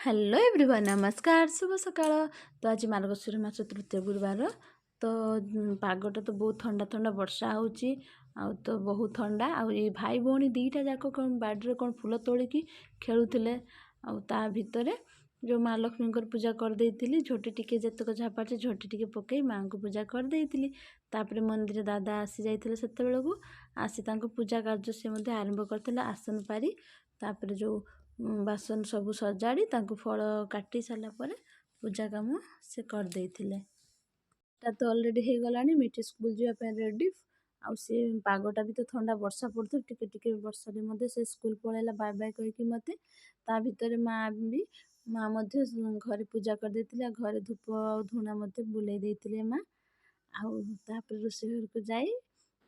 Hello everyone, नमस्कार, शुभ सकाळ। तो आज मार्गशीर मास तृतीय गुरुवार। तो पागटा तो बहुत ठंडा ठंडा वर्षा होची आउ तो बहुत ठंडा आउ ये भाई भौणी दीटा जाक कौन बाड़े कौन फूल तोड़िकी खेलुथिले आउ ता भितरे जो माँ लक्ष्मी पूजा कर देइथिली। झोटी टिके जतक झापाचे झोटी टिके पकई माँ को पूजा कर देइथिली। तापरे मंदिर दादा आसी जाइथिले सेते बेलकु आसी तांको पूजा कार्य से मध्य आरंभ करथिले आसन पारी। तापरे जो बासन सब सजाड़ी तांको फल काटी सारा पर पूजा काम से कर देइथिले। ता तो ऑलरेडी हो गलानी मिठी स्कूल जावा रेडी आउ से पागटा भी तो ठंडा वर्षा पड़तो टिके टिके वर्षा रे मध्य से स्कूल पळेला बाय बाय कहिकी मते। ता भितरे माँ मध्य घरे पूजा कर देइथिले घरे धूप धुना मध्य बुलाई देइथिले माँ आउ तापर रोषेई घर को जाई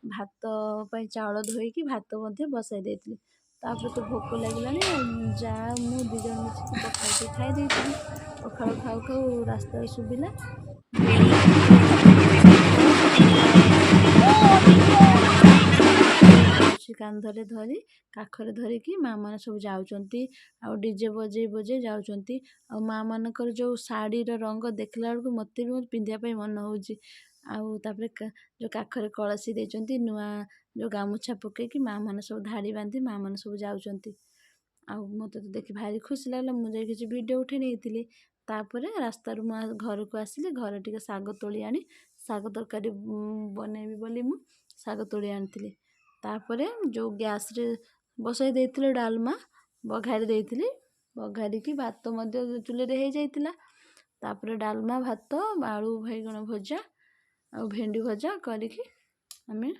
भात पई चाउଳ धोइकी भात मध्य बसाई देइथिले। तापर तो भोक लागलानी जा मु दी जण मिसिकी पखाल खाई देइथिलु। पखाल खाऊ खाऊ रास्ता सुबिला कांधरे धरी काखरे धरिकी माँ मैंने सब जाउचंती आउ डीजे बजे बजे जाउचंती। आ माँ मानकर जो शाढ़ी रंग देखला बेलकु मते भी पिंधिया पई मन होउची। आउ तापरे जो काखरे कलसी देइचंती नुआ जो गामुछा पकेकी माँ मैंने सब धाड़ी बांधी माँ मैंने सब जाउचंती। आउ मते तो देखि भारी खुशी लागला मु जाई किछि वीडियो उठे नेइतिली। तापरे रास्ता रु घर को आसिले घर टिके साग तोली आनी साग तरकारी बनेबी बोली मु साग तोली आनिथिली। तापरे जो गैस रे बसाई देइथिले डालमा बघारी देइथिली बघारी की भात मध्य चुले रे हे जाइतिला। तापरे डालमा भात आलू बैगण भजा आ भेंडी भजा करिकी आमे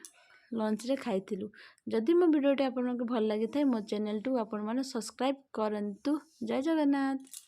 लंच रे खाइथिलु। जदि मो वीडियोटी आपनको भल लागि थाए मो चैनल टू आपण माने सब्सक्राइब करंतु। जय जगन्नाथ।